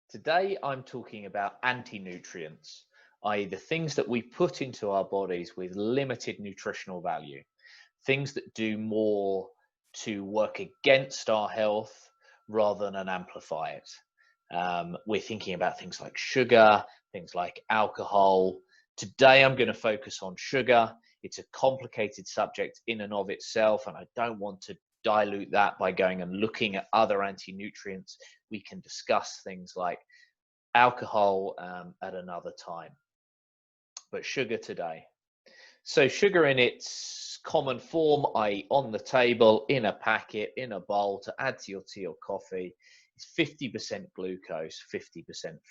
Today, I'm talking about anti-nutrients, i.e. the things that we put into our bodies with limited nutritional value, things that do more to work against our health rather than amplify it. We're thinking about things like sugar, things like alcohol. Today, I'm going to focus on sugar. It's a complicated subject in and of itself, and I don't want to dilute that by going and looking at other anti-nutrients. We can discuss things like alcohol at another time, but sugar today. So sugar in its common form, i.e. on the table, in a packet, in a bowl to add to your tea or coffee, is 50% glucose, 50%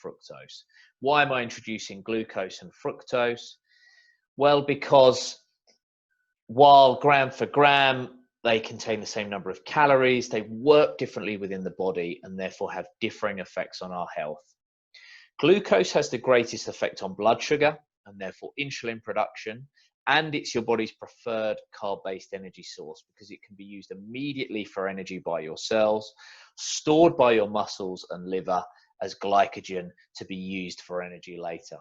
fructose. Why am I introducing glucose and fructose? Well, because while gram for gram, they contain the same number of calories, they work differently within the body and therefore have differing effects on our health. Glucose has the greatest effect on blood sugar and therefore insulin production, and it's your body's preferred carb-based energy source because it can be used immediately for energy by your cells, stored by your muscles and liver as glycogen to be used for energy later.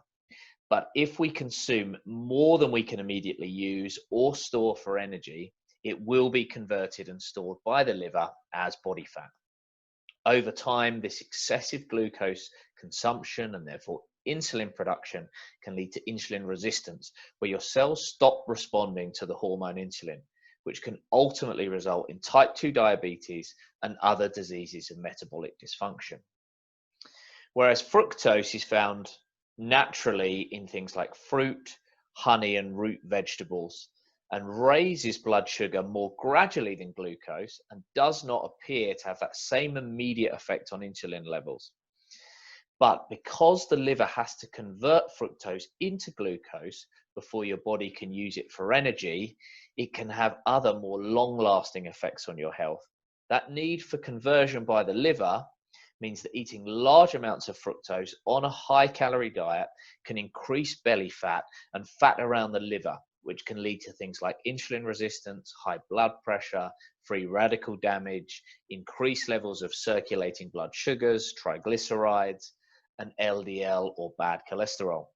But if we consume more than we can immediately use or store for energy, it will be converted and stored by the liver as body fat. Over time, this excessive glucose consumption and therefore insulin production can lead to insulin resistance, where your cells stop responding to the hormone insulin, which can ultimately result in type 2 diabetes and other diseases of metabolic dysfunction. Whereas fructose is found naturally in things like fruit, honey, and root vegetables, and raises blood sugar more gradually than glucose and does not appear to have that same immediate effect on insulin levels. But because the liver has to convert fructose into glucose before your body can use it for energy, it can have other more long-lasting effects on your health. That need for conversion by the liver means that eating large amounts of fructose on a high-calorie diet can increase belly fat and fat around the liver, which can lead to things like insulin resistance, high blood pressure, free radical damage, increased levels of circulating blood sugars, triglycerides, and LDL or bad cholesterol.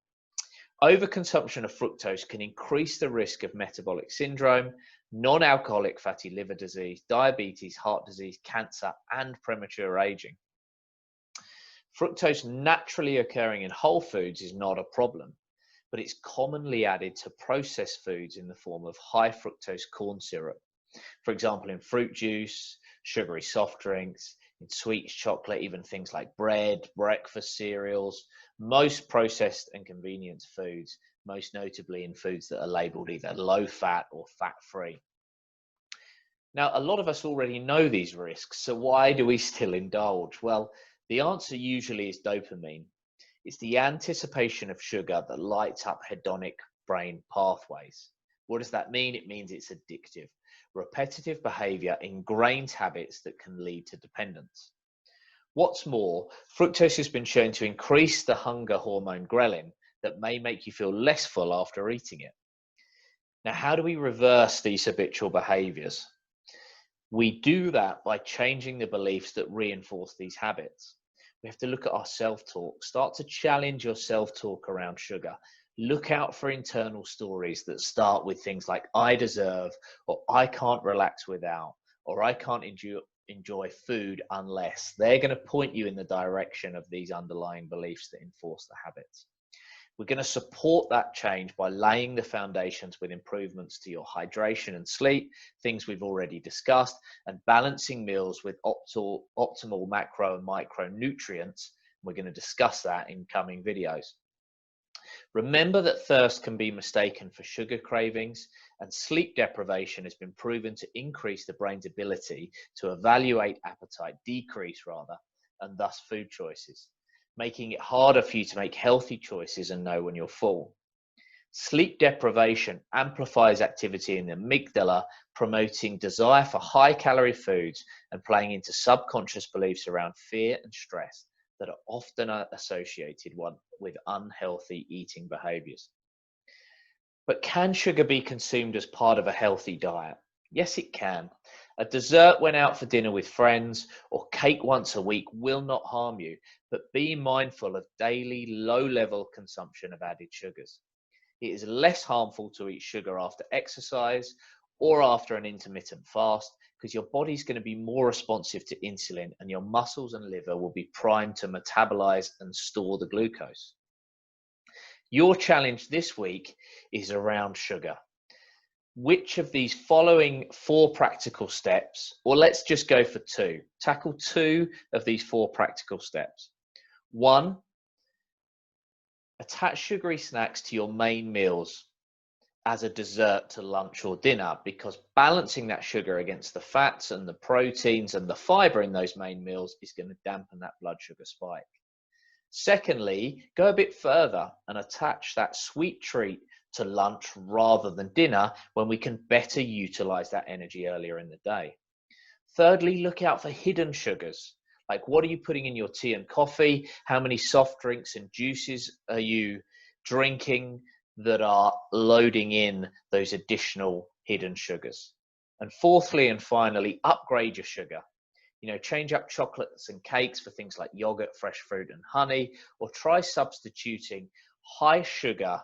Overconsumption of fructose can increase the risk of metabolic syndrome, non-alcoholic fatty liver disease, diabetes, heart disease, cancer, and premature aging. Fructose naturally occurring in whole foods is not a problem, but it's commonly added to processed foods in the form of high fructose corn syrup. For example, in fruit juice, sugary soft drinks, in sweets, chocolate, even things like bread, breakfast cereals, most processed and convenience foods, most notably in foods that are labeled either low fat or fat free. Now, a lot of us already know these risks, so why do we still indulge? Well, the answer usually is dopamine. It's the anticipation of sugar that lights up hedonic brain pathways. What does that mean? It means it's addictive. Repetitive behavior ingrains habits that can lead to dependence. What's more, fructose has been shown to increase the hunger hormone ghrelin that may make you feel less full after eating it. Now, how do we reverse these habitual behaviors? We do that by changing the beliefs that reinforce these habits. We have to look at our self-talk. Start to challenge your self-talk around sugar. Look out for internal stories that start with things like I deserve, or I can't relax without, or I can't enjoy food unless. They're going to point you in the direction of these underlying beliefs that enforce the habits. We're going to support that change by laying the foundations with improvements to your hydration and sleep, things we've already discussed, and balancing meals with optimal macro and micronutrients. We're going to discuss that in coming videos. Remember that thirst can be mistaken for sugar cravings, and sleep deprivation has been proven to increase the brain's ability to evaluate appetite, and thus food choices, making it harder for you to make healthy choices and know when you're full. Sleep deprivation amplifies activity in the amygdala, promoting desire for high-calorie foods and playing into subconscious beliefs around fear and stress that are often associated with unhealthy eating behaviors. But can sugar be consumed as part of a healthy diet? Yes, it can. A dessert when out for dinner with friends or cake once a week will not harm you, but be mindful of daily low-level consumption of added sugars. It is less harmful to eat sugar after exercise or after an intermittent fast because your body's going to be more responsive to insulin and your muscles and liver will be primed to metabolize and store the glucose. Your challenge this week is around sugar. Which of these following 4 practical steps, or let's just go for 2, tackle 2 of these 4 practical steps. 1, attach sugary snacks to your main meals as a dessert to lunch or dinner, because balancing that sugar against the fats and the proteins and the fiber in those main meals is going to dampen that blood sugar spike. Secondly, go a bit further and attach that sweet treat to lunch rather than dinner when we can better utilize that energy earlier in the day. Thirdly, look out for hidden sugars. Like, what are you putting in your tea and coffee? How many soft drinks and juices are you drinking that are loading in those additional hidden sugars? And fourthly and finally, upgrade your sugar. Change up chocolates and cakes for things like yogurt, fresh fruit, and honey, or try substituting high sugar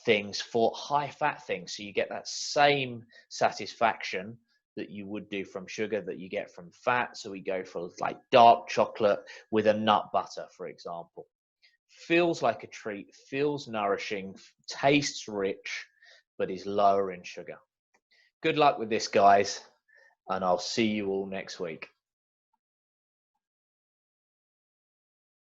things for high fat things, so you get that same satisfaction that you would do from sugar that you get from fat. So we go for like dark chocolate with a nut butter, for example. Feels like a treat, feels nourishing, tastes rich, but is lower in sugar. Good luck with this, guys, and I'll see you all next week.